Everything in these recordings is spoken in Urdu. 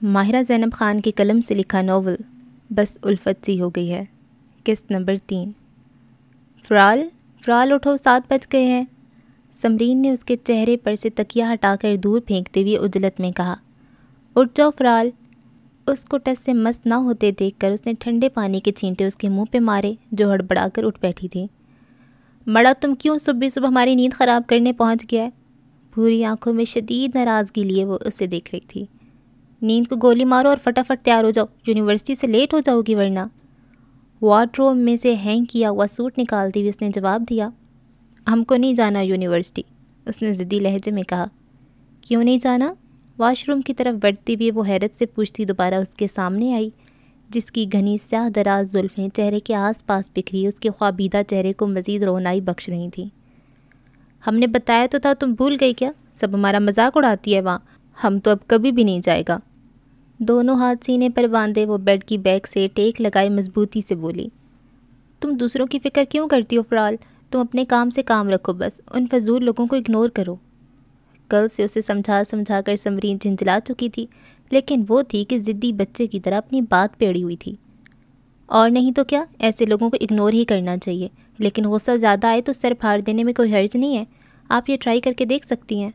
ماہرہ زینب خان کے قلم سے لکھا ناول بس الفت سی ہو گئی ہے، قسط نمبر 3۔ فرال اٹھو، 7 بج گئے ہیں۔ سمرین نے اس کے چہرے پر سے تکیہ ہٹا کر دور پھینکتے ہوئے عجلت میں کہا۔ اٹھ جاؤ فرال۔ اس کو ٹس سے مست نہ ہوتے دیکھ کر اس نے ٹھنڈے پانی کے چھینٹے اس کے منہ پہ مارے جو ہڑبڑا کر اٹھ بیٹھی تھی۔ مڑا تم کیوں صبح ہماری نیند خراب کرنے پہنچ گیا ہے؟ پوری آنکھوں میں شدید ناراضگی لیے وہ اسے دیکھ رہی تھی۔ نیند کو گولی مارو اور فٹافٹ تیار ہو جاؤ، یونیورسٹی سے لیٹ ہو جاؤ گی ورنہ۔ وارڈروب میں سے ہینگ کیا ہوا سوٹ نکالتی ہوئی اس نے جواب دیا۔ ہم کو نہیں جانا یونیورسٹی، اس نے ضدی لہجے میں کہا۔ کیوں نہیں جانا؟ واش روم کی طرف بڑھتے ہوئے وہ حیرت سے پوچھتی دوبارہ اس کے سامنے آئی، جس کی گھنی سیاہ دراز زلفیں چہرے کے آس پاس بکھری اس کے خوابیدہ چہرے کو مزید رونائی بخش رہی تھیں۔ ہم نے بتایا تو تھا، تم بھول گئی کیا؟ سب ہمارا مذاق اڑاتی ہے وہاں، ہم تو اب کبھی بھی نہیں جائے گا۔ دونوں ہاتھ سینے پر باندھے وہ بیڈ کی بیک سے ٹیک لگائے مضبوطی سے بولی۔ تم دوسروں کی فکر کیوں کرتی ہو فرال؟ تم اپنے کام سے کام رکھو، بس ان فضول لوگوں کو اگنور کرو۔ کل سے اسے سمجھا کر سمرین جھنجھلا چکی تھی، لیکن وہ تھی کہ ضدی بچے کی طرح اپنی بات پہ اڑی ہوئی تھی۔ اور نہیں تو کیا، ایسے لوگوں کو اگنور ہی کرنا چاہیے، لیکن غصہ زیادہ آئے تو سر پھاڑ دینے میں کوئی حرج نہیں ہے، آپ یہ ٹرائی کر کے دیکھ سکتی ہیں۔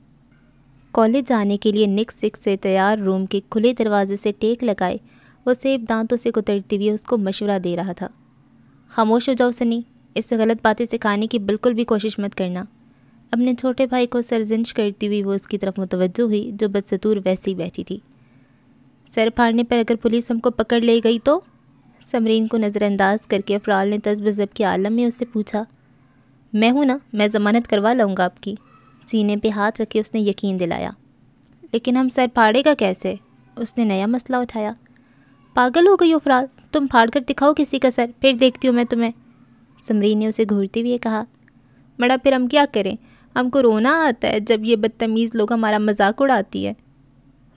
کالج جانے کے لیے نک 6 سے تیار روم کے کھلے دروازے سے ٹیک لگائے وہ سیب دانتوں سے کترتی ہوئی اس کو مشورہ دے رہا تھا۔ خاموش ہو جاؤ سنی، اس سے غلط باتیں سکھانے کی بالکل بھی کوشش مت کرنا۔ اپنے چھوٹے بھائی کو سرزنش کرتی ہوئی وہ اس کی طرف متوجہ ہوئی جو بدستور ویسی بیٹھی تھی۔ سر پھاڑنے پر اگر پولیس ہم کو پکڑ لے گئی تو؟ سمرین کو نظر انداز کر کے افرال نے تذبذب کے عالم میں اس سے پوچھا۔ میں ہوں نا، میں ضمانت کروا لاؤں گا آپ کی، سینے پہ ہاتھ رکھے اس نے یقین دلایا۔ لیکن ہم سر پھاڑے گا کیسے؟ اس نے نیا مسئلہ اٹھایا۔ پاگل ہو گئی ہو افرال، تم پھاڑ کر دکھاؤ کسی کا سر، پھر دیکھتی ہوں میں تمہیں، سمرین نے اسے گھورتے ہوئے کہا۔ مڑا پھر ہم کیا کریں؟ ہم کو رونا آتا ہے جب یہ بدتمیز لوگ ہمارا مذاق اڑاتی ہے۔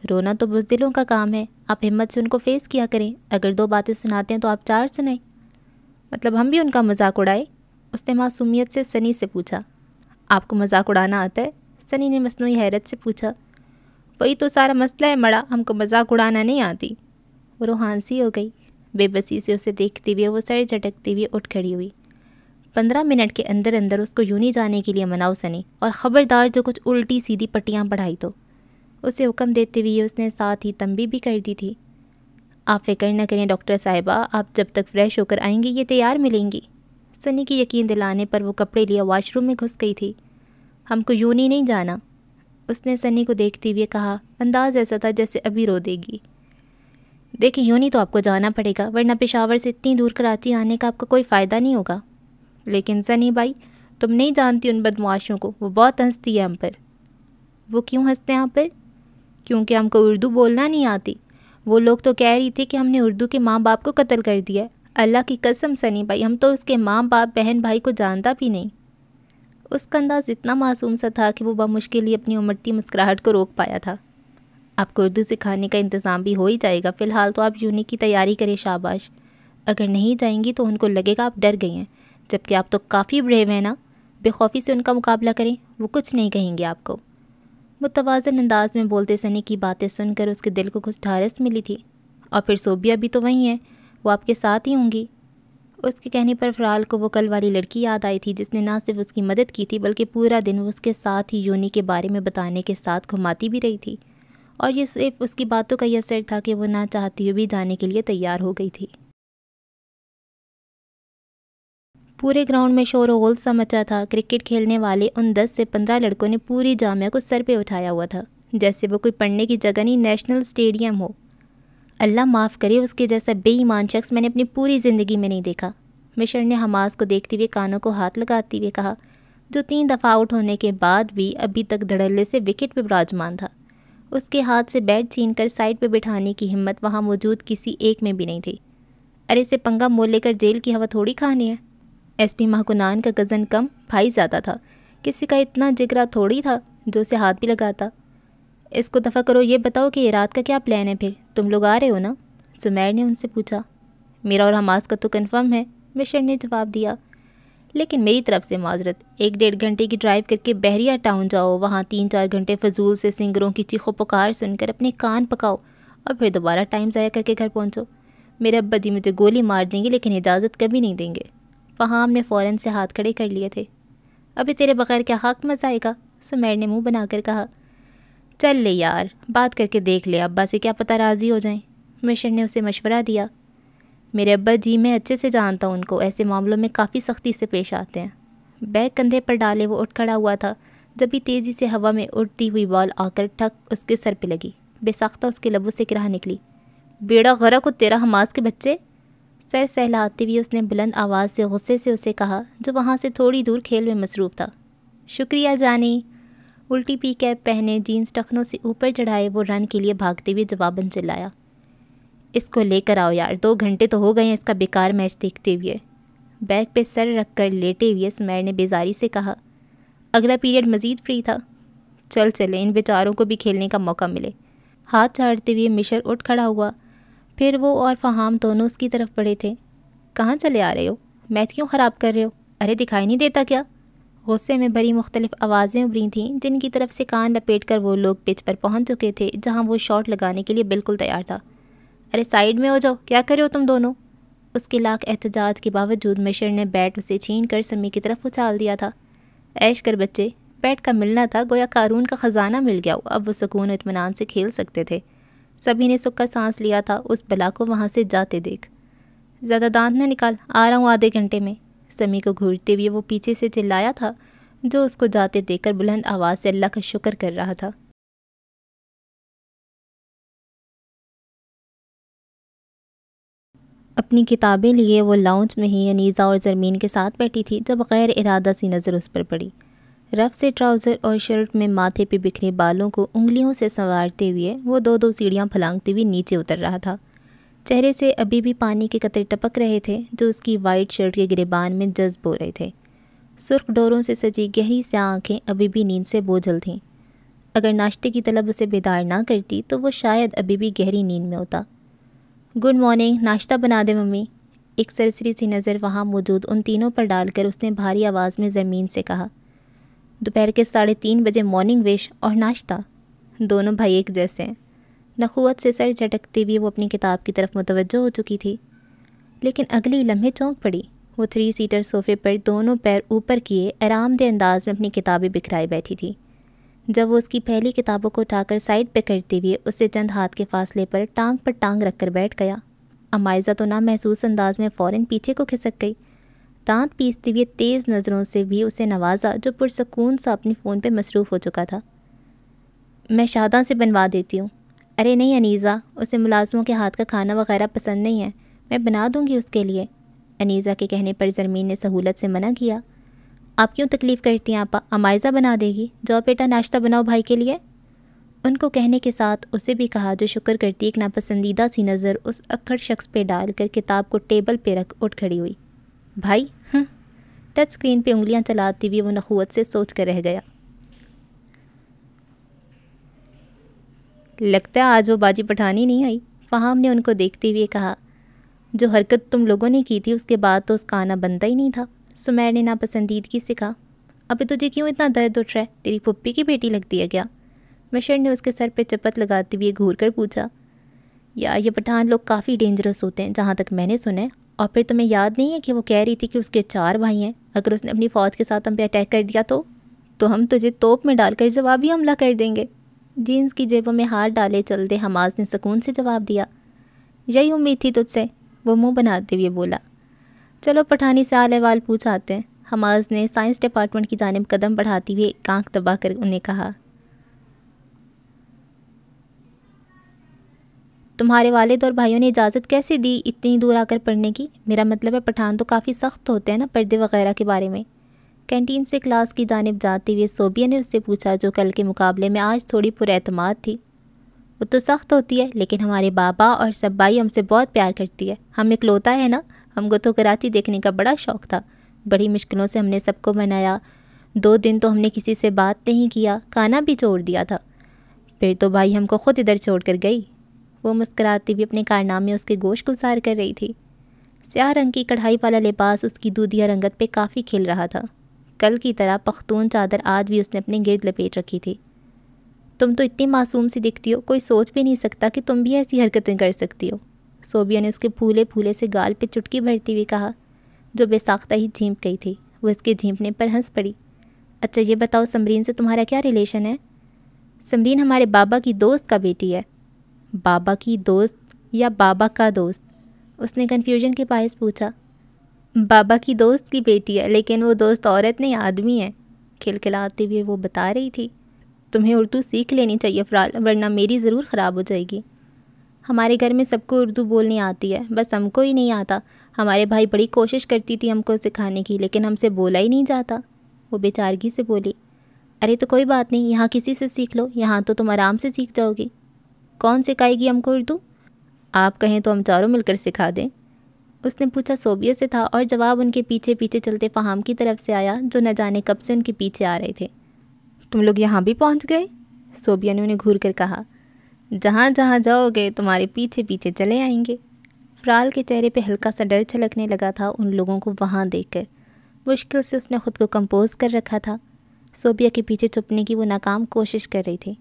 رونا تو بزدلوں کا کام ہے، آپ ہمت سے ان کو فیس کیا کریں، اگر 2 باتیں سناتے ہیں تو آپ 4 سنائیں۔ مطلب ہم بھی ان کا مذاق اڑائے؟ اس نے معصومیت سے سنی سے پوچھا۔ آپ کو مذاق اڑانا آتا ہے؟ سنی نے مصنوعی حیرت سے پوچھا۔ وہی تو سارا مسئلہ ہے مڑا، ہم کو مذاق اڑانا نہیں آتی۔ وہ روحانسی ہو گئی، بے بسی سے اسے دیکھتے ہوئے وہ سر جھٹکتے ہوئے اٹھ کھڑی ہوئی۔ 15 منٹ کے اندر اندر اس کو یوں نہیں جانے کے لیے مناؤ سنی، اور خبردار جو کچھ الٹی سیدھی پٹیاں پڑھائی تو۔ اسے حکم دیتے ہوئے اس نے ساتھ ہی تنبیہ بھی کر دی تھی۔ آپ فکر نہ کریں ڈاکٹر صاحبہ، آپ جب تک فریش ہو کر آئیں گی یہ تیار ملیں گی۔ سنی کی یقین دلانے پر وہ کپڑے لیا واش روم میں گھس گئی تھی۔ ہم کو یوں نہیں جانا، اس نے سنی کو دیکھتے ہوئے کہا، انداز ایسا تھا جیسے ابھی رو دے گی۔ دیکھیں یوں نہیں تو آپ کو جانا پڑے گا، ورنہ پشاور سے اتنی دور کراچی آنے کا آپ کو کوئی فائدہ نہیں ہوگا۔ لیکن سنی بھائی، تم نہیں جانتی ان بدمعاشوں کو، وہ بہت ہنستی ہے ہم پر۔ وہ کیوں ہنستے ہیں ہم پر؟ کیونکہ ہم کو اردو بولنا نہیں آتی۔ وہ لوگ تو کہہ رہی تھی کہ ہم نے اردو کے ماں باپ کو قتل کر دیا ہے۔ اللہ کی قسم سنی بھائی، ہم تو اس کے ماں باپ بہن بھائی کو جانتا بھی نہیں۔ اس کا انداز اتنا معصوم سا تھا کہ وہ بمشکل ہی اپنی امڑتی مسکراہٹ کو روک پایا تھا۔ آپ کو اردو سکھانے کا انتظام بھی ہو ہی جائے گا، فی الحال تو آپ یونی کی تیاری کریں شاباش۔ اگر نہیں جائیں گی تو ان کو لگے گا آپ ڈر گئی ہیں، جبکہ آپ تو کافی بریو ہیں نا، بے خوفی سے ان کا مقابلہ کریں، وہ کچھ نہیں کہیں گے آپ کو۔ متوازن انداز میں بولتے سنی کی باتیں سن کر اس کے دل کو کچھ ڈھارس ملی تھی۔ اور پھر صوبیہ بھی تو وہیں ہے، وہ آپ کے ساتھ ہی ہوں گی۔ اس کے کہنے پر فرال کو وہ کل والی لڑکی یاد آئی تھی جس نے نہ صرف اس کی مدد کی تھی بلکہ پورا دن وہ اس کے ساتھ ہی یونی کے بارے میں بتانے کے ساتھ گھماتی بھی رہی تھی، اور یہ صرف اس کی باتوں کا یہ اثر تھا کہ وہ نہ چاہتی ہوئی بھی جانے کے لیے تیار ہو گئی تھی۔ پورے گراؤنڈ میں شور و غل سا مچا تھا۔ کرکٹ کھیلنے والے ان 10 سے 15 لڑکوں نے پوری جامعہ کو سر پہ اٹھایا ہوا تھا، جیسے وہ کوئی پڑھنے کی جگہ نہیں، نیشنل اسٹیڈیم ہو۔ اللہ معاف کرے، اس کے جیسا بے ایمان شخص میں نے اپنی پوری زندگی میں نہیں دیکھا، مشر نے حماس کو دیکھتے ہوئے کانوں کو ہاتھ لگاتے ہوئے کہا، جو 3 دفعہ آؤٹ ہونے کے بعد بھی ابھی تک دھڑلے سے وکٹ پہ براجمان تھا۔ اس کے ہاتھ سے بیٹ چھین کر سائڈ پہ بٹھانے کی ہمت وہاں موجود کسی ایک میں بھی نہیں تھی۔ ارے اسے پنگا مول لے کر جیل کی ہوا تھوڑی کھانی ہے۔ ایس پی مہکنان کا گزن کم، بھائی زیادہ تھا، کسی کا اتنا جگرا تھوڑی تھا جو اسے ہاتھ بھی لگاتا۔ اس کو دفع کرو، یہ بتاؤ کہ یہ رات کا کیا پلان ہے، پھر تم لوگ آ رہے ہو نا؟ زمیر نے ان سے پوچھا۔ میرا اور حماس کا تو کنفرم ہے، مشر نے جواب دیا، لیکن میری طرف سے معذرت، 1-1.5 گھنٹے کی ڈرائیو کر کے بحریہ ٹاؤن جاؤ، وہاں 3-4 گھنٹے فضول سے سنگروں کی چیخو پکار سن کر اپنے کان پکاؤ، اور پھر دوبارہ ٹائم ضائع کر کے گھر پہنچو۔ میرے ابا جی مجھے گولی مار دیں گے لیکن اجازت کبھی نہیں دیں گے۔ فہام نے فوراً سے ہاتھ کھڑے کر لیے تھے۔ ابھی تیرے بغیر کیا حق مزہ آئے گا؟ سمیر نے منہ بنا کر کہا۔ چل لے یار، بات کر کے دیکھ لے، ابا سے کیا پتہ راضی ہو جائیں۔ مشر نے اسے مشورہ دیا۔ میرے ابا جی میں اچھے سے جانتا ہوں ان کو، ایسے معاملوں میں کافی سختی سے پیش آتے ہیں۔ بیگ کندھے پر ڈالے وہ اٹھ کھڑا ہوا تھا جب بھی تیزی سے ہوا میں اڑتی ہوئی بال آ کر ٹھک اس کے سر پہ لگی۔ بے ساختہ اس کے لبوں سے کرہ نکلی۔ بیڑا غرق ہو تیرا حماس کے بچے۔ سر سہلاتے ہوئے اس نے بلند آواز سے غصے سے اسے کہا جو وہاں سے تھوڑی دور کھیل میں مصروف تھا۔ شکریہ جانی۔ الٹی پی کیپ پہنے جینس ٹخنوں سے اوپر چڑھائے وہ رن کے لیے بھاگتے ہوئے جواباً چلایا۔ اس کو لے کر آؤ یار، 2 گھنٹے تو ہو گئے ہیں اس کا بیکار میچ دیکھتے ہوئے۔ بیگ پہ سر رکھ کر لیٹے ہوئے سمیر نے بیزاری سے کہا۔ اگلا پیریڈ مزید فری تھا۔ چل چلے، ان بیچاروں کو بھی کھیلنے کا موقع ملے۔ ہاتھ چاڑتے ہوئے مشر اٹھ کھڑا ہوا۔ پھر وہ اور فہام دونوں اس کی طرف بڑھے تھے۔ کہاں چلے آ رہے ہو؟ میچ کیوں خراب کر رہے ہو؟ ارے دکھائی نہیں دیتا کیا؟ غصے میں بھری مختلف آوازیں ابھری تھیں جن کی طرف سے کان لپیٹ کر وہ لوگ پچ پر پہنچ چکے تھے جہاں وہ شاٹ لگانے کے لیے بالکل تیار تھا۔ ارے سائیڈ میں ہو جاؤ، کیا کرے ہو تم دونوں؟ اس کے لاکھ احتجاج کے باوجود مشر نے بیٹ اسے چھین کر سمی کی طرف اچھال دیا تھا۔ عیش کر بچے، بیٹ کا ملنا تھا گویا قارون کا خزانہ مل گیا ہو، اب وہ سکون و اطمینان سے کھیل سکتے تھے۔ سبھی نے سکھ کا سانس لیا تھا اس بلا کو وہاں سے جاتے دیکھ۔ زیادہ دانت نہ نکال، آ رہا ہوں آدھے گھنٹے میں۔ سمی کو گھورتے ہوئے وہ پیچھے سے چلایا تھا جو اس کو جاتے دیکھ کر بلند آواز سے اللہ کا شکر کر رہا تھا۔ اپنی کتابیں لیے وہ لاؤنج میں ہی انیزہ اور زرمین کے ساتھ بیٹھی تھی جب غیر ارادہ سی نظر اس پر پڑی۔ رف سے ٹراؤزر اور شرٹ میں ماتھے پہ بکھرے بالوں کو انگلیوں سے سنوارتے ہوئے وہ 2 سیڑھیاں پھلانگتے ہوئے نیچے اتر رہا تھا۔ چہرے سے ابھی بھی پانی کے قطرے ٹپک رہے تھے جو اس کی وائٹ شرٹ کے گریبان میں جذب ہو رہے تھے۔ سرخ ڈوروں سے سجی گہری سیاہ آنکھیں ابھی بھی نیند سے بوجھل تھیں۔ اگر ناشتے کی طلب اسے بیدار نہ کرتی تو وہ شاید ابھی بھی گہری نیند میں ہوتا۔ گڈ مارننگ، ناشتہ بنا دے ممی۔ ایک سرسری سی نظر وہاں موجود ان تینوں پر ڈال کر اس نے بھاری آواز میں زرمین سے کہا۔ دوپہر کے 3:30 بجے مارننگ وش اور ناشتہ، دونوں بھائی ایک جیسے ہیں۔ نخوت سے سر جھٹکتے ہوئے وہ اپنی کتاب کی طرف متوجہ ہو چکی تھی، لیکن اگلی لمحے چونک پڑی۔ وہ 3 سیٹر صوفے پر دونوں پیر اوپر کیے آرام دہ انداز میں اپنی کتابیں بکھرائے بیٹھی تھی۔ جب وہ اس کی پہلی کتابوں کو اٹھا کر سائڈ پہ کرتے ہوئے اسے چند ہاتھ کے فاصلے پر ٹانگ رکھ کر بیٹھ گیا، امائزہ تو نامحسوس انداز میں فوراً پیچھے کو کھسک گئی۔ دانت پیستے ہوئے تیز نظروں سے بھی اسے نوازا جو پرسکون سا اپنی فون پہ مصروف ہو چکا تھا۔ میں شاداں سے بنوا دیتی ہوں۔ ارے نہیں انیزہ، اسے ملازموں کے ہاتھ کا کھانا وغیرہ پسند نہیں ہے، میں بنا دوں گی اس کے لیے۔ انیزہ کے کہنے پر زرمین نے سہولت سے منع کیا۔ آپ کیوں تکلیف کرتی ہیں آپا، امائزہ بنا دے گی، جاؤ بیٹا ناشتہ بناؤ بھائی کے لیے۔ ان کو کہنے کے ساتھ اسے بھی کہا جو شکر کرتی ایک ناپسندیدہ سی نظر اس اکھڑ شخص پہ ڈال کر کتاب کو ٹیبل پہ رکھ اٹھ کھڑی ہوئی۔ بھائی؟ ٹچ اسکرین پہ انگلیاں چلاتی ہوئی وہ نخوت سے سوچ کر رہ گیا۔ لگتا ہے آج وہ باجی پٹھانی نہیں آئی، فہام نے ان کو دیکھتے ہوئے کہا۔ جو حرکت تم لوگوں نے کی تھی اس کے بعد تو اس کا آنا بنتا ہی نہیں تھا، سمیر نے ناپسندیدگی سے کہا۔ ابھی تجھے کیوں اتنا درد اٹھ رہا ہے، تیری پھپھی کی بیٹی لگتی ہے کیا؟ مشر نے اس کے سر پہ چپت لگاتے ہوئے گھور کر پوچھا۔ یار یہ پٹھان لوگ کافی ڈینجرس ہوتے ہیں جہاں تک میں نے سنا ہے، اور پھر تمہیں یاد نہیں ہے کہ وہ کہہ رہی تھی کہ اس کے 4 بھائی ہیں، اگر اس نے اپنی فوج کے ساتھ ہم پہ اٹیک کر دیا تو ہم تجھے توپ میں ڈال کر جوابی حملہ کر دیں گے۔ جینس کی جیبوں میں ہاتھ ڈالے چلتے حماس نے سکون سے جواب دیا۔ یہی امید تھی تجھ سے، وہ منہ بناتے ہوئے بولا۔ چلو پٹھانی سے حال احوال پوچھ آتے ہیں، حماس نے سائنس ڈپارٹمنٹ کی جانب قدم بڑھاتے ہوئے آنکھ دبا کر انہیں کہا۔ تمہارے والد اور بھائیوں نے اجازت کیسے دی اتنی دور آ کر پڑھنے کی؟ میرا مطلب ہے پٹھان تو کافی سخت ہوتے ہیں نا پردے وغیرہ کے بارے میں۔ کینٹین سے کلاس کی جانب جاتے ہوئے صوبیہ نے اس سے پوچھا جو کل کے مقابلے میں آج تھوڑی پر اعتماد تھی۔ وہ تو سخت ہوتی ہے لیکن ہمارے بابا اور سب بھائی ہم سے بہت پیار کرتی ہے، ہم اکلوتا ہے نا، ہم کو تو کراچی دیکھنے کا بڑا شوق تھا، بڑی مشکلوں سے ہم نے سب کو منایا، 2 دن تو ہم نے کسی سے بات نہیں کیا، کھانا بھی چھوڑ دیا تھا، پھر تو بھائی ہم کو خود ادھر چھوڑ کر گئی۔ وہ مسکراتی بھی اپنے کارنامے اس کے گوش گزار کر رہی تھی۔ سیاہ رنگ کی کڑھائی والا لباس اس کی دودھیا رنگت پہ کافی کھل رہا تھا، کل کی طرح پختون چادر آج بھی اس نے اپنے گرد لپیٹ رکھی تھی۔ تم تو اتنی معصوم سی دکھتی ہو، کوئی سوچ بھی نہیں سکتا کہ تم بھی ایسی حرکتیں کر سکتی ہو۔ صوبیہ نے اس کے پھولے پھولے سے گال پہ چٹکی بھرتی ہوئی کہا، جو بے ساختہ ہی جھینپ گئی تھی۔ وہ اس کے جھینپنے پر ہنس پڑی۔ اچھا یہ بتاؤ سمرین سے تمہارا کیا ریلیشن ہے؟ سمرین ہمارے بابا کی دوست کا بیٹی ہے۔ بابا کی دوست یا بابا کا دوست؟ اس نے کنفیوژن کے باعث پوچھا۔ بابا کی دوست کی بیٹی ہے، لیکن وہ دوست عورت نہیں آدمی ہے، کھلکھلاتے ہوئے وہ بتا رہی تھی۔ تمہیں اردو سیکھ لینی چاہیے فرال، ورنہ میری ضرور خراب ہو جائے گی۔ ہمارے گھر میں سب کو اردو بولنی آتی ہے، بس ہم کو ہی نہیں آتا۔ ہمارے بھائی بڑی کوشش کرتی تھی ہم کو سکھانے کی، لیکن ہم سے بولا ہی نہیں جاتا، وہ بیچارگی سے بولی۔ ارے تو کوئی بات نہیں، یہاں کسی سے سیکھ لو، یہاں تو تم آرام سے سیکھ جاؤ گی۔ کون سکھائے گی ہم کو اردو؟ آپ کہیں تو ہم چاروں مل کر سکھا دیں، اس نے پوچھا۔ صوبیہ سے تھا اور جواب ان کے پیچھے پیچھے چلتے فہام کی طرف سے آیا، جو نہ جانے کب سے ان کے پیچھے آ رہے تھے۔ تم لوگ یہاں بھی پہنچ گئے؟ صوبیہ نے انہیں گھور کر کہا۔ جہاں جہاں جاؤ گے تمہارے پیچھے پیچھے چلے آئیں گے۔ فرال کے چہرے پہ ہلکا سا ڈر چھلکنے لگا تھا ان لوگوں کو وہاں دیکھ کر۔ مشکل سے اس نے خود کو کمپوز کر رکھا تھا۔ صوبیہ کے پیچھے چھپنے کی وہ ناکام کوشش کر رہی تھی۔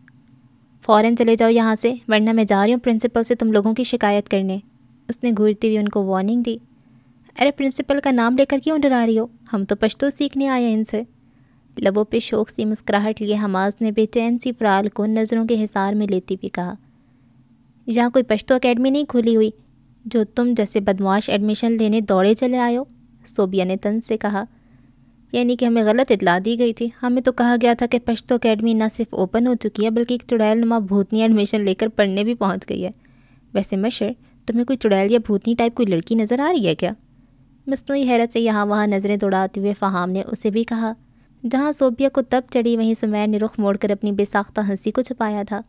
فوراً چلے جاؤ یہاں سے، ورنہ میں جا رہی ہوں پرنسپل سے تم لوگوں کی شکایت کرنے، اس نے گھورتی ہوئی ان کو وارننگ دی۔ ارے پرنسپل کا نام لے کر کیوں ڈرا رہی ہو؟ ہم تو پشتو سیکھنے آئے ہیں ان سے۔ لبوں پہ شوق سی مسکراہٹ لیے حماس نے بے چین سی فرال کو نظروں کے حصار میں لیتی بھی کہا، یہاں کوئی پشتو اکیڈمی نہیں کھولی ہوئی جو تم جیسے بدمعاش ایڈمیشن لینے دوڑے چلے آئے ہو، صوبیہ نے طنز سے کہا۔ یعنی کہ ہمیں غلط اطلاع دی گئی تھی، ہمیں تو کہا گیا تھا کہ پشتو اکیڈمی نہ صرف اوپن ہو چکی ہے بلکہ ایک چڑیل نما بھوتنی ایڈمیشن لے کر پڑھنے بھی پہنچ گئی ہے۔ ویسے مشر، تمہیں کوئی چڑیل یا بھوتنی ٹائپ کوئی لڑکی نظر آ رہی ہے کیا؟ مصنوعی حیرت سے یہاں وہاں نظریں دوڑاتے ہوئے فہام نے اسے بھی کہا۔ جہاں صوبیہ کو تب چڑھی وہیں سمیر نے رخ موڑ کر اپنی بے ساختہ ہنسی کو چھپایا تھا۔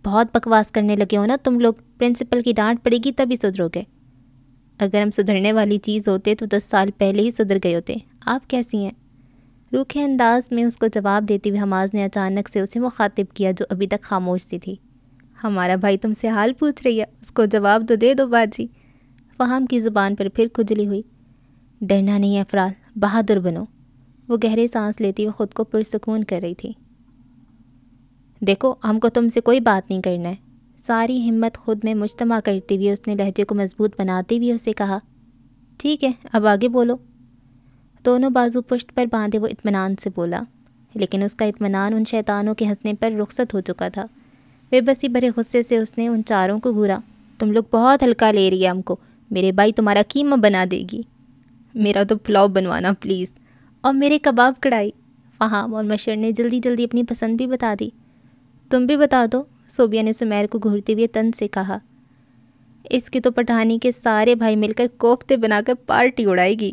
بہت بکواس کرنے لگے ہو نا تم لوگ، پرنسپل کی ڈانٹ پڑے گی تبھی سدھرو گے۔ اگر ہم سدھرنے والی چیز ہوتے تو 10 سال پہلے ہی سدھر گئے ہوتے۔ آپ کیسی ہیں؟ روکھے انداز میں اس کو جواب دیتے ہوئے حماس نے اچانک سے اسے مخاطب کیا، جو ابھی تک خاموش سی تھی۔ ہمارا بھائی تم سے حال پوچھ رہی ہے، اس کو جواب تو دے دو باجی۔ فہام کی زبان پر پھر کھجلی ہوئی۔ ڈرنا نہیں ہے فرال، بہادر بنو، وہ گہرے سانس لیتی ہوئے خود کو پرسکون کر رہی تھی۔ دیکھو ہم کو تم سے کوئی بات نہیں کرنا ہے، ساری ہمت خود میں مجتمع کرتے ہوئے اس نے لہجے کو مضبوط بناتے ہوئے اسے کہا۔ ٹھیک ہے اب آگے بولو۔ دونوں بازو پشت پر باندھے وہ اطمینان سے بولا، لیکن اس کا اطمینان ان شیطانوں کے ہنسنے پر رخصت ہو چکا تھا۔ بے بسی بھرے غصے سے اس نے ان چاروں کو گھورا۔ تم لوگ بہت ہلکا لے رہی ہے ہم کو، میرے بھائی تمہارا قیمہ بنا دے گی۔ میرا تو پلاؤ بنوانا پلیز، اور میرے کباب کڑھائی۔ فہام اور مشر نے جلدی جلدی اپنی پسند بھی بتا دی۔ تم بھی بتا دو، صوبیہ نے سمیر کو گھورتے ہوئے طنز سے کہا۔ اس کی تو پٹھانی کے سارے بھائی مل کر کوفتے بنا کر پارٹی اڑائے گی،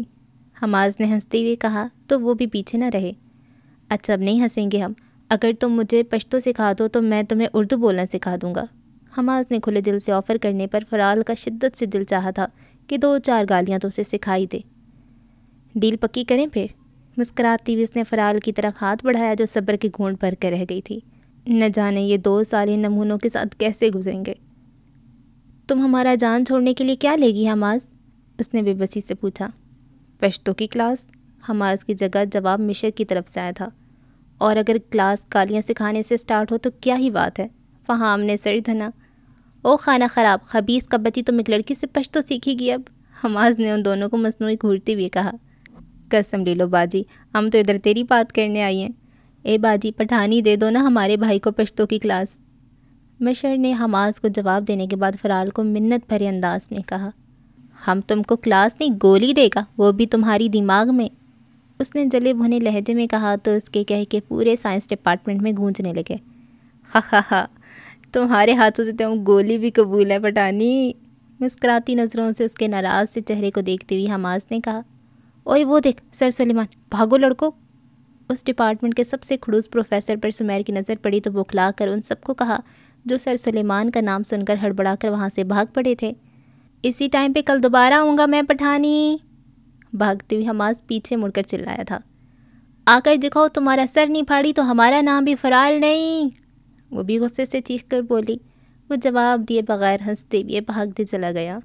حماس نے ہنستے ہوئے کہا، تو وہ بھی پیچھے نہ رہے۔ اچھا اب نہیں ہنسیں گے ہم، اگر تم مجھے پشتو سکھا دو تو میں تمہیں اردو بولنا سکھا دوں گا۔ حماس نے کھلے دل سے آفر کرنے پر فرال کا شدت سے دل چاہا تھا کہ 2-4 گالیاں تو اسے سکھائی دے۔ ڈیل پکی کریں پھر؟ مسکراتی ہوئی اس نے فرال کی طرف ہاتھ بڑھایا، جو صبر کی گھونٹ بھر کر رہ گئی تھی۔ نہ جانے یہ 2 سال ان نمونوں کے ساتھ کیسے گزریں گے۔ تم ہمارا جان چھوڑنے کے لیے کیا لے گی حماس؟ اس نے بے بسی سے پوچھا۔ پشتو کی کلاس، حماس کی جگہ جواب مشر کی طرف سے آیا تھا۔ اور اگر کلاس گالیاں سکھانے سے سٹارٹ ہو تو کیا ہی بات ہے، فہام نے سر دھنا۔ او خانہ خراب، خبیث کا بچی تم ایک لڑکی سے پشتو سیکھے گی اب، حماس نے ان دونوں کو مصنوعی گھورتے ہوئے کہا۔ قسم لے لو باجی، ہم تو ادھر تیری بات کرنے آئی ہیں۔ اے باجی پٹھانی دے دو نا ہمارے بھائی کو پشتو کی کلاس۔ مشر نے حماس کو جواب دینے کے بعد فرال کو منت بھرے انداز میں کہا۔ ہم تم کو کلاس نہیں گولی دے گا، وہ بھی تمہاری دماغ میں، اس نے جلے بھنے لہجے میں کہا تو اس کے کہہ کے پورے سائنس ڈپارٹمنٹ میں گونجنے لگے۔ ہا ہا ہا، تمہارے ہاتھوں سے تو گولی بھی قبول ہے پٹھانی، مسکراتی نظروں سے اس کے ناراض سے چہرے کو دیکھتے ہوئے حماس نے کہا۔ اوئے وہ دیکھ سر سلیمان، بھاگو لڑکو۔ اس ڈپارٹمنٹ کے سب سے کھڑوس پروفیسر پر سمیر کی نظر پڑی تو بوکھلا کر ان سب کو کہا، جو سر سلیمان کا نام سن کر ہڑبڑا کر وہاں سے بھاگ پڑے تھے۔ اسی ٹائم پہ کل دوبارہ آؤں گا میں پٹھانی، بھاگتے ہوئے حماس پیچھے مڑ کر چلایا تھا۔ آ کر دکھاؤ تمہارا سر نہیں پھاڑی تو ہمارا نام بھی فرال نہیں، وہ بھی غصے سے چیخ کر بولی۔ وہ جواب دیے بغیر ہنستے ہوئے بھاگتے چلا گیا۔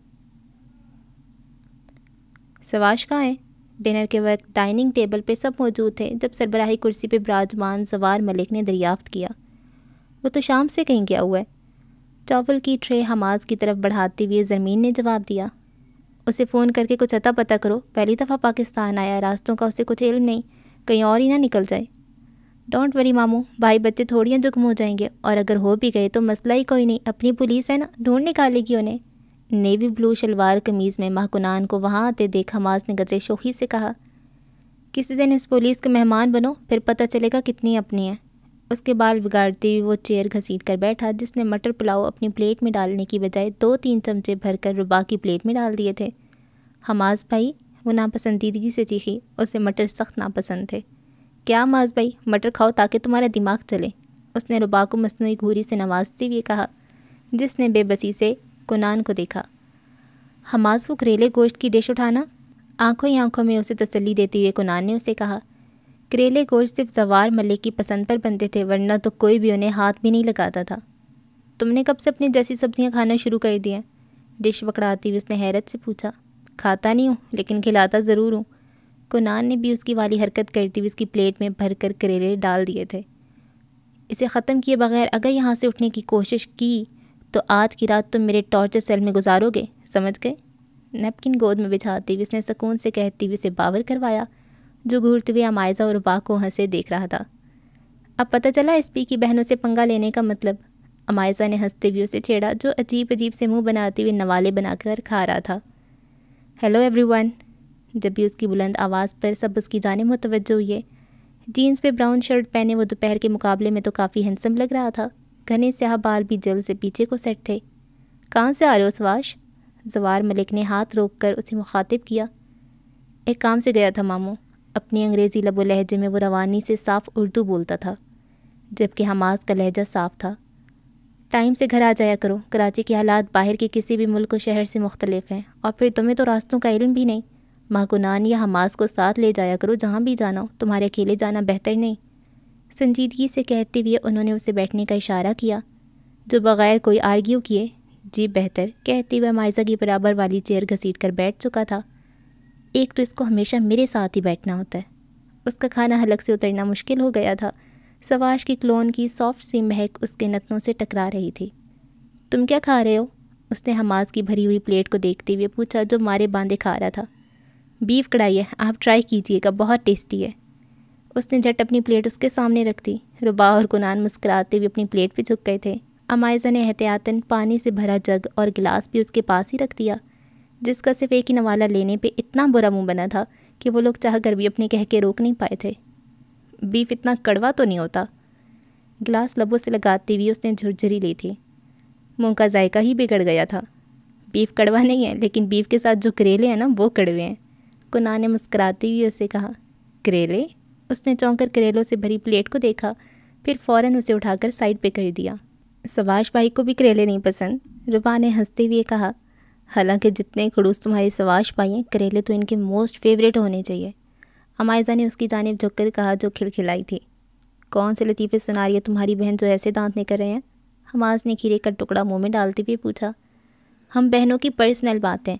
سواش کہاں ہے؟ ڈنر کے وقت ڈائننگ ٹیبل پہ سب موجود تھے جب سربراہی کرسی پہ براجمان زوار ملک نے دریافت کیا۔ وہ تو شام سے کہیں گیا ہوا ہے۔ چاول کی ٹرے حماس کی طرف بڑھاتے ہوئے زرمین نے جواب دیا، اسے فون کر کے کچھ پتہ کرو، پہلی دفعہ پاکستان آیا، راستوں کا اسے کچھ علم نہیں، کہیں اور ہی نہ نکل جائے۔ ڈونٹ وری ماموں، بھائی بچے تھوڑیاں جخم ہو جائیں گے، اور اگر ہو بھی گئے تو مسئلہ ہی کوئی نہیں، اپنی پولیس ہے نا، ڈھونڈ نکالے گی انہیں۔ نیوی بلو شلوار قمیض میں ماہ کنان کو وہاں آتے دیکھ حماس نے قدرے شوخی سے کہا، کسی دن اس پولیس کے مہمان بنو، پھر پتہ چلے گا کتنی اپنی ہیں۔ اس کے بال بگاڑتے ہوئے وہ چیئر گھسیٹ کر بیٹھا جس نے مٹر پلاؤ اپنی پلیٹ میں ڈالنے کی بجائے 2-3 چمچے بھر کر ربا کی پلیٹ میں ڈال دیے تھے۔ حماس بھائی، وہ ناپسندیدگی سے چیخی، اسے مٹر سخت ناپسند تھے۔ کیا حماس بھائی، مٹر کھاؤ تاکہ تمہارا دماغ چلے، اس نے ربا کو مصنوعی گھوری سے نوازتے ہوئے کہا، جس نے بے بسی سے کنان کو دیکھا۔ حماس، وہ کریلے گوشت کی ڈش اٹھانا، آنکھوں ہی آنکھوں میں اسے تسلی دیتے ہوئے کنان نے اسے کہا، کریلے گوشت صرف زوار ملک کی پسند پر بنتے تھے، ورنہ تو کوئی بھی انہیں ہاتھ بھی نہیں لگاتا تھا۔ تم نے کب سے اپنی جیسی سبزیاں کھانا شروع کر دی ہیں؟ ڈش پکڑاتی ہوئے اس نے حیرت سے پوچھا۔ کھاتا نہیں ہوں لیکن کھلاتا ضرور ہوں۔ کنان نے بھی اس کی والی حرکت کرتی ہوئے اس کی پلیٹ میں بھر کر کریلے ڈال دیے تھے۔ اسے ختم کیے بغیر اگر یہاں سے اٹھنے کی کوشش کی تو آج کی رات تم میرے ٹارچر سیل میں گزارو گے، سمجھ گئے؟ نیپکن گود میں بچھاتے ہوئے اس نے سکون سے کہتے ہوئے اسے باور کروایا، جو گھورتے ہوئے عمائزہ اور ربا کو ہنسے دیکھ رہا تھا۔ اب پتہ چلا ایس پی کی بہنوں سے پنگا لینے کا مطلب؟ عمائزہ نے ہنستے ہوئے اسے چھیڑا، جو عجیب سے منہ بناتے ہوئے نوالے بنا کر کھا رہا تھا۔ ہیلو ایوری ون، جب بھی اس کی بلند آواز پر سب اس کی جانب متوجہ ہوئے۔ جینز پہ براؤن شرٹ پہنے وہ دوپہر کے مقابلے میں تو کافی ہینسم لگ رہا تھا، گھنے سیاہ بال بھی جلد سے پیچھے کو سیٹ تھے۔ کہاں سے آ رہے ہو سواش؟ زوار ملک نے ہاتھ روک کر اسے مخاطب کیا۔ ایک کام سے گیا تھا ماموں۔ اپنی انگریزی لب و لہجے میں وہ روانی سے صاف اردو بولتا تھا، جبکہ حماس کا لہجہ صاف تھا۔ ٹائم سے گھر آ جایا کرو، کراچی کے حالات باہر کے کسی بھی ملک و شہر سے مختلف ہیں، اور پھر تمہیں تو راستوں کا علم بھی نہیں۔ ماہ کنان یا حماس کو ساتھ لے جایا کرو جہاں بھی جانا ہو، تمہارے اکیلے جانا بہتر نہیں۔ سنجیدگی سے کہتے ہوئے انہوں نے اسے بیٹھنے کا اشارہ کیا، جو بغیر کوئی آرگیو کیے جی بہتر کہتے ہوئے مائزہ کی برابر والی چیئر گھسیٹ کر بیٹھ چکا تھا۔ ایک تو اس کو ہمیشہ میرے ساتھ ہی بیٹھنا ہوتا ہے۔ اس کا کھانا حلق سے اترنا مشکل ہو گیا تھا۔ سواش کی کلون کی سافٹ سی مہک اس کے نتنوں سے ٹکرا رہی تھی۔ تم کیا کھا رہے ہو؟ اس نے حماس کی بھری ہوئی پلیٹ کو دیکھتے ہوئے پوچھا، جو مارے باندھے کھا رہا تھا۔ بیف کڑھائی ہے، آپ ٹرائی کیجئے گا، بہت ٹیسٹی ہے۔ اس نے جھٹ اپنی پلیٹ اس کے سامنے رکھ دی۔ ربا اور کنان مسکراتے ہوئے اپنی پلیٹ پہ جھک گئے تھے۔ عمائزہ نے احتیاطاً پانی سے بھرا جگ اور گلاس بھی اس کے پاس ہی رکھ دیا، جس کا صرف ایک ہی نوالا لینے پہ اتنا برا منہ بنا تھا کہ وہ لوگ چاہ کر بھی اپنے کہہ کے روک نہیں پائے تھے۔ بیف اتنا کڑوا تو نہیں ہوتا؟ گلاس لبوں سے لگاتے ہوئے اس نے جھرجھری لی تھی۔ منہ کا ذائقہ ہی بگڑ گیا تھا۔ بیف کڑوا نہیں ہے، لیکن بیف کے ساتھ جو کریلے ہیں نا وہ کڑوے ہیں، کنان نے مسکراتے ہوئے اسے کہا۔ کریلے؟ اس نے چونک کر کریلوں سے بھری پلیٹ کو دیکھا، پھر فوراً اسے اٹھا کر سائڈ پہ کر دیا۔ سواش بھائی کو بھی کریلے نہیں پسند؟ ربا نے ہنستے ہوئے کہا۔ حالانکہ جتنے خڑوس تمہارے سواش بھائی ہیں، کریلے تو ان کے موسٹ فیوریٹ ہونے چاہیے۔ عمائزہ نے اس کی جانب جھک کر کہا، جو کھلکھلائی تھی۔ کون سے لطیفے سنا رہی ہے تمہاری بہن جو ایسے دانت نکل رہے ہیں؟ حماس نے کھیرے کا ٹکڑا منہ میں ڈالتے ہوئے پوچھا۔ ہم بہنوں کی پرسنل باتیں،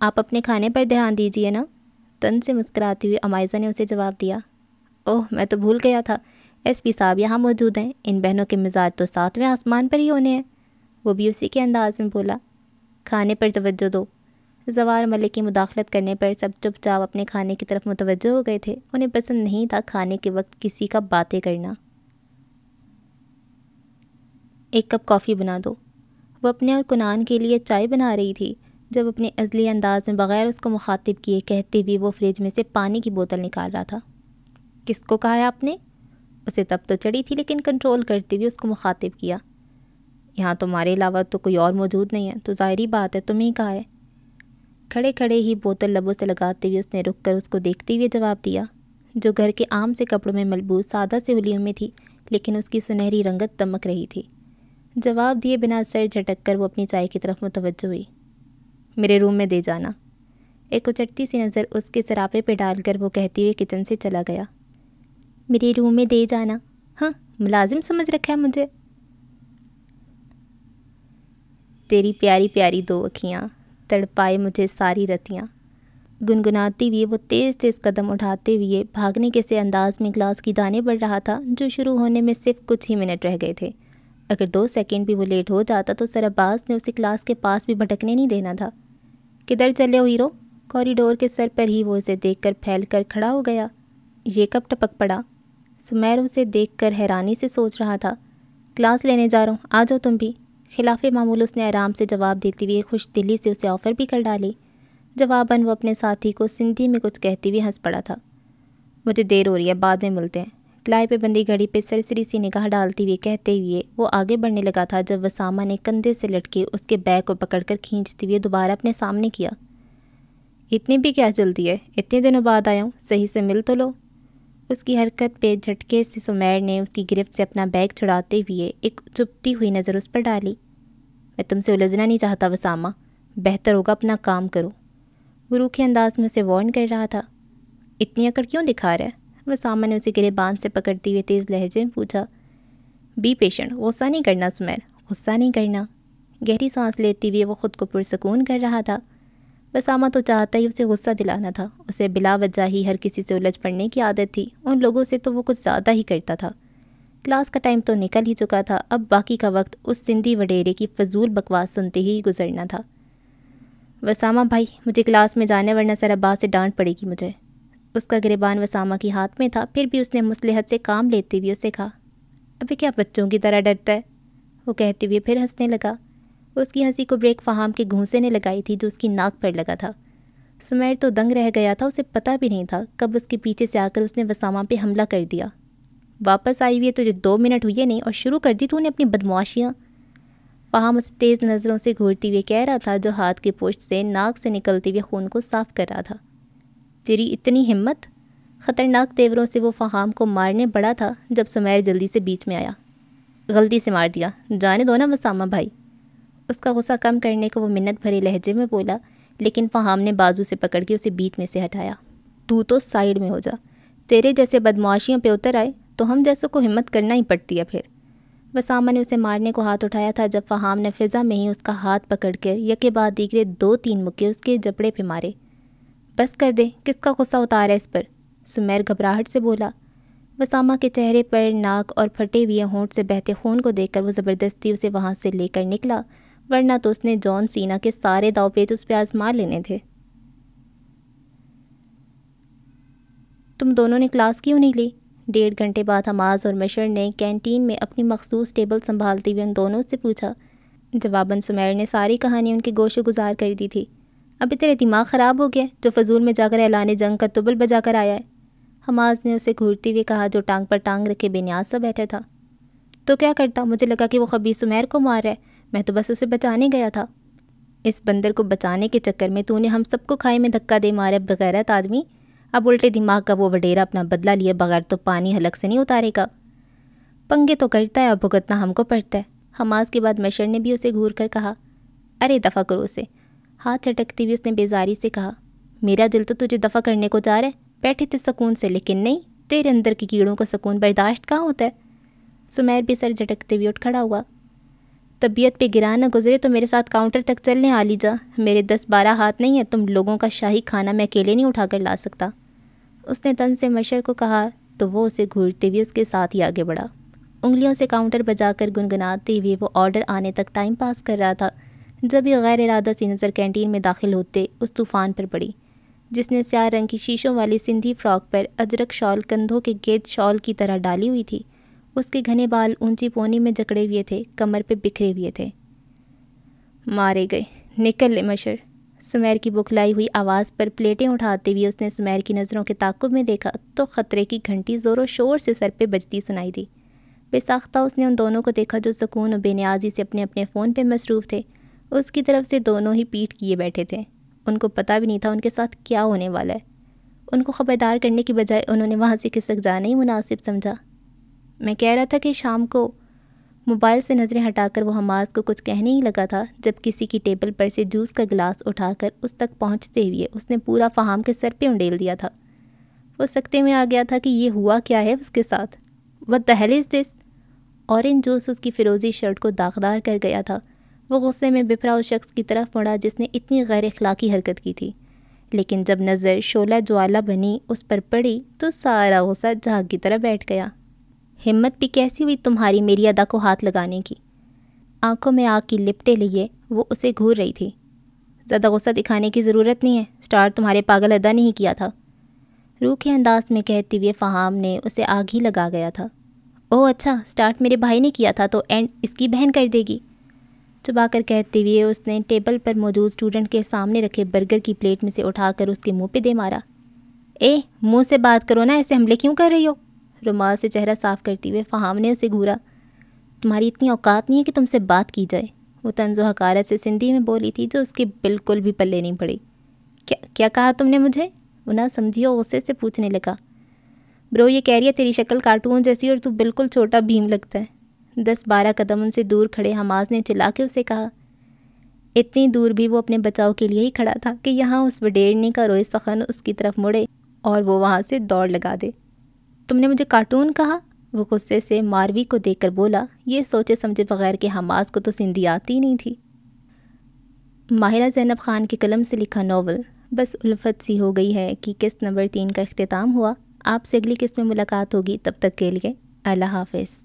آپ اپنے کھانے پر دھیان دیجئے نا، تن سے مسکراتے ہوئے عمائزہ نے اسے جواب دیا۔ اوہ، میں تو بھول گیا تھا، ایس پی صاحب یہاں موجود ہیں، ان بہنوں کے مزاج تو 7ویں آسمان پر ہی ہونے ہیں۔ وہ بھی اسی کے انداز میں بولا۔ کھانے پر توجہ دو۔ زوار ملک کی مداخلت کرنے پر سب چپ چاپ اپنے کھانے کی طرف متوجہ ہو گئے تھے۔ انہیں پسند نہیں تھا کھانے کے وقت کسی کا باتیں کرنا۔ ایک کپ کافی بنا دو۔ وہ اپنے اور کنان کے لیے چائے بنا رہی تھی جب اپنے ازلی انداز میں بغیر اس کو مخاطب کیے کہتے بھی وہ فریج میں سے پانی کی بوتل نکال رہا تھا۔ کس کو کہا ہے آپ نے؟ اسے تب تو چڑھی تھی لیکن کنٹرول کرتے ہوئے اس کو مخاطب کیا۔ یہاں تمہارے علاوہ تو کوئی اور موجود نہیں ہے، تو ظاہری بات ہے تمہیں کہا ہے۔ کھڑے کھڑے ہی بوتل لبوں سے لگاتے ہوئے اس نے رک کر اس کو دیکھتے ہوئے جواب دیا، جو گھر کے عام سے کپڑوں میں ملبوس سادہ سے ہولیوں میں تھی، لیکن اس کی سنہری رنگت دمک رہی تھی۔ جواب دیے بنا سر جھٹک کر وہ اپنی چائے کی طرف متوجہ ہوئی۔ میرے روم میں دے جانا۔ ایک اچٹتی سی نظر اس کے سراپے پہ ڈال کر وہ کہتے ہوئے کچن سے چلا گیا۔ میرے روم میں دے جانا؟ ہاں، ملازم سمجھ رکھا ہے مجھے؟ تیری پیاری پیاری دو اکھیاں تڑپائے مجھے ساری رتیاں۔ گنگناتی ہوئے وہ تیز تیز قدم اٹھاتے ہوئے بھاگنے کے سے انداز میں کلاس کی جانب بڑھ رہا تھا، جو شروع ہونے میں صرف کچھ ہی منٹ رہ گئے تھے۔ اگر 2 سیکنڈ بھی وہ لیٹ ہو جاتا تو سر عباس نے اسے کلاس کے پاس بھی بھٹکنے نہیں دینا تھا۔ کدھر چلے ہو ہیرو؟ کوریڈور کے سر پر ہی وہ اسے دیکھ کر پھیل کر کھڑا ہو گیا۔ یہ کب ٹپک پڑا؟ سمیر اسے دیکھ کر حیرانی سے سوچ رہا تھا۔ کلاس لینے جا رہا ہوں، آ جاؤ تم بھی۔ خلاف معمول اس نے آرام سے جواب دیتے ہوئے خوش دلی سے اسے آفر بھی کر ڈالی۔ جواباً وہ اپنے ساتھی کو سندھی میں کچھ کہتے ہوئے ہنس پڑا تھا۔ مجھے دیر ہو رہی ہے، بعد میں ملتے ہیں، کلائی پہ بندی گھڑی پہ سرسری سی نگاہ ڈالتے ہوئے کہتے ہوئے وہ آگے بڑھنے لگا تھا جب وسامہ نے کندھے سے لٹکے اس کے بیگ کو پکڑ کر کھینچتے ہوئے دوبارہ اپنے سامنے کیا۔ اتنی بھی کیا جلدی ہے؟ اتنے دنوں بعد آیا ہوں، صحیح سے مل تو لو۔ اس کی حرکت پہ جھٹکے سے سمیر نے اس کی گرفت سے اپنا بیگ چھڑاتے ہوئے ایک چبھتی ہوئی نظر اس پر ڈالی۔ میں تم سے الجھنا نہیں چاہتا وسامہ، بہتر ہوگا اپنا کام کرو۔ وہ روکھے انداز میں اسے وارن کر رہا تھا۔ اتنی اکڑ کیوں دکھا رہا ہے؟ وسامہ نے اسے گریبان سے پکڑتے ہوئے تیز لہجے میں پوچھا۔ بی پیشنٹ، غصہ نہیں کرنا سمیر، غصہ نہیں کرنا۔ گہری سانس لیتے ہوئے وہ خود کو پرسکون کر رہا تھا۔ وسامہ تو چاہتا ہی اسے غصہ دلانا تھا، اسے بلا وجہ ہی ہر کسی سے الجھ پڑنے کی عادت تھی، ان لوگوں سے تو وہ کچھ زیادہ ہی کرتا تھا۔ کلاس کا ٹائم تو نکل ہی چکا تھا، اب باقی کا وقت اس سندھی وڈیرے کی فضول بکواس سنتے ہی گزرنا تھا۔ وسامہ بھائی، مجھے کلاس میں جانے ورنہ سر عباس سے ڈانٹ پڑے گی مجھے۔ اس کا گریبان وسامہ کی ہاتھ میں تھا، پھر بھی اس نے مصلحت سے کام لیتے ہوئے اسے کہا، ابھی کیا بچوں کی طرح ڈرتا ہے؟ وہ کہتے ہوئے پھر ہنسنے لگا۔ اس کی ہنسی کو بریک فہام کے گھونسے نے لگائی تھی جو اس کی ناک پر لگا تھا۔ سمیر تو دنگ رہ گیا تھا، اسے پتہ بھی نہیں تھا کب اس کے پیچھے سے آ کر اس نے وسامہ پہ حملہ کر دیا۔ واپس آئی ہوئی ہے تجھے 2 منٹ ہوئے نہیں اور شروع کر دی تو نے اپنی بدمعاشیاں۔ فہام اسے تیز نظروں سے گھورتے ہوئے کہہ رہا تھا جو ہاتھ کی پشت سے ناک سے نکلتے ہوئے خون کو صاف کر رہا تھا۔ تیری اتنی ہمت؟ خطرناک تیوروں سے وہ فہام کو مارنے بڑا تھا جب سمیر جلدی سے بیچ میں آیا۔ غلطی سے مار دیا، جانے دو نا وسامہ بھائی۔ اس کا غصہ کم کرنے کو وہ منت بھرے لہجے میں بولا، لیکن فہام نے بازو سے پکڑ کے اسے بیچ میں سے ہٹایا۔ تو سائیڈ میں ہو جا، تیرے جیسے بدمعاشیوں پہ اتر آئے تو ہم جیسوں کو ہمت کرنا ہی پڑتی ہے۔ پھر وسامہ نے اسے مارنے کو ہاتھ اٹھایا تھا جب فہام نے فضا میں ہی اس کا ہاتھ پکڑ کر یکے بعد دیگرے 2-3 مکے اس کے جبڑے پہ مارے۔ بس کر دے، کس کا غصہ اتارا ہے اس پر؟ سمیر گھبراہٹ سے بولا۔ وسامہ کے چہرے پر ناک اور پھٹے ہوئے ہونٹ سے بہتے خون کو دیکھ کر وہ زبردستی اسے وہاں سے لے کر نکلا، ورنہ تو اس نے جان سینا کے سارے داؤ پیچ اس پہ آزما لینے تھے۔ تم دونوں نے کلاس کیوں نہیں لی؟ 1.5 گھنٹے بعد حماس اور مشر نے کینٹین میں اپنی مخصوص ٹیبل سنبھالتے ہوئے ان دونوں سے پوچھا۔ جواباً سمیر نے ساری کہانی ان کے گوشے گزار کر دی تھی۔ ابھی تیرے دماغ خراب ہو گیا جو فضول میں جا کر اعلان جنگ کا طبل بجا کر آیا ہے؟ حماس نے اسے گھورتے ہوئے کہا جو ٹانگ پر ٹانگ رکھے بے نیاز سا بیٹھا تھا۔ تو کیا کرتا؟ مجھے لگا کہ وہ خبیث سمیر کو مار رہا ہے، میں تو بس اسے بچانے گیا تھا۔ اس بندر کو بچانے کے چکر میں تو نے ہم سب کو کھائی میں دھکا دے مارے بغیرت آدمی، اب الٹے دماغ کا وہ وڈیرا اپنا بدلہ لیے بغیر تو پانی حلق سے نہیں اتارے گا۔ پنگے تو کرتا ہے اور بھگتنا ہم کو پڑتا ہے۔ حماس کے بعد مشر نے بھی اسے گھور کر کہا، ارے دفع کرو اسے۔ ہاتھ چٹکتی ہوئی اس نے بیزاری سے کہا، میرا دل تو تجھے دفع کرنے کو چاہ رہا ہے، بیٹھے تھے سکون سے، لیکن نہیں، تیرے اندر کی کیڑوں کو سکون برداشت کہاں ہوتا ہے۔ سمیر بھی سر جھٹکتے ہوئے اٹھ کھڑا ہوا۔ طبیعت پہ گرا نہ گزرے تو میرے ساتھ کاؤنٹر تک چلنے آ لی جا، میرے 10-12 ہاتھ نہیں ہیں، تم لوگوں کا شاہی کھانا میں اکیلے نہیں اٹھا کر لا سکتا۔ اس نے تن سے مشر کو کہا تو وہ اسے گھورتے ہوئے اس کے ساتھ ہی آگے بڑھا۔ انگلیوں سے کاؤنٹر بجا کر گنگناتے ہوئے وہ آرڈر آنے تک ٹائم پاس کر رہا تھا جب یہ غیر ارادہ سی نظر کینٹین میں داخل ہوتے اس طوفان پر پڑی جس نے سیاہ رنگ کی شیشوں والی سندھی فراک پر اجرک شال کندھوں کے گرد شال کی طرح ڈالی ہوئی تھی۔ اس کے گھنے بال اونچی پونی میں جکڑے ہوئے تھے، کمر پہ بکھرے ہوئے تھے۔ مارے گئے، نکل لے مشر۔ سمیر کی بکھلائی ہوئی آواز پر پلیٹیں اٹھاتے ہوئے اس نے سمیر کی نظروں کے تعاقب میں دیکھا تو خطرے کی گھنٹی زور و شور سے سر پہ بجتی سنائی دی۔ بے ساختہ اس نے ان دونوں کو دیکھا جو سکون و بے نیازی سے اپنے اپنے فون پہ مصروف تھے۔ اس کی طرف سے دونوں ہی پیٹھ کیے بیٹھے تھے، ان کو پتہ بھی نہیں تھا ان کے ساتھ کیا ہونے والا ہے۔ ان کو خبردار کرنے کی بجائے انہوں نے وہاں سے کھسک جانا ہی مناسب سمجھا۔ میں کہہ رہا تھا کہ شام کو، موبائل سے نظریں ہٹا کر وہ حماس کو کچھ کہنے ہی لگا تھا جب کسی کی ٹیبل پر سے جوس کا گلاس اٹھا کر اس تک پہنچتے ہوئے اس نے پورا فہام کے سر پہ انڈیل دیا تھا۔ وہ سکتے میں آ گیا تھا کہ یہ ہوا کیا ہے اس کے ساتھ۔ What the hell is this؟ Orange juice اس کی فیروزی شرٹ کو داغدار کر گیا تھا۔ وہ غصے میں بپھرا اس شخص کی طرف مڑا جس نے اتنی غیر اخلاقی حرکت کی تھی، لیکن جب نظر شعلہ جوالا بنی اس پر پڑی تو سارا غصہ جھاگ کی طرح بیٹھ گیا۔ ہمت بھی کیسی ہوئی تمہاری میری ادا کو ہاتھ لگانے کی؟ آنکھوں میں آگ کی لپٹیں لیے وہ اسے گھور رہی تھی۔ زیادہ غصہ دکھانے کی ضرورت نہیں ہے، سٹارٹ تمہارے پاگل ادا نہیں کیا تھا، روکھے انداز میں کہتے ہوئے فہام نے اسے آگ ہی لگا گیا تھا۔ اوہ اچھا، سٹارٹ میرے بھائی نے کیا تھا تو اینڈ اس کی بہن کر دے گی؟ چبا کر کہتے ہوئے اس نے ٹیبل پر موجود اسٹوڈنٹ کے سامنے رکھے برگر کی پلیٹ میں سے اٹھا کر اس کے منہ پہ دے مارا۔ اے منہ سے بات کرو نا، ایسے حملے کیوں کر رہی ہو؟ رومال سے چہرہ صاف کرتے ہوئے فہام نے اسے گھورا۔ تمہاری اتنی اوقات نہیں ہے کہ تم سے بات کی جائے، وہ طنز و حقارت سے سندھی میں بولی تھی جو اس کے بالکل بھی پلے نہیں پڑی۔ کیا کہا تم نے مجھے؟ وہ نہ سمجھیو غصے سے پوچھنے لگا۔ برو یہ کہہ رہی ہے تیری شکل کارٹون جیسی اور تو بالکل چھوٹا بھیم لگتا ہے۔ 10-12 قدم ان سے دور کھڑے حماس نے چلا کے اسے کہا۔ اتنی دور بھی وہ اپنے بچاؤ کے لیے ہی کھڑا تھا کہ یہاں اس وڈیرنے کا روئے سخن اس کی طرف مڑے اور وہ وہاں سے دوڑ لگا دے۔ تم نے مجھے کارٹون کہا؟ وہ غصے سے ماروی کو دیکھ کر بولا۔ یہ سوچے سمجھے بغیر کہ حماس کو تو سندھی آتی نہیں تھی۔ ماہرہ زینب خان کے قلم سے لکھا ناول بس الفت سی ہو گئی ہے کہ قسط نمبر 3 کا اختتام ہوا۔ آپ سے اگلی قسط میں ملاقات ہوگی، تب تک کے لیے اللہ حافظ۔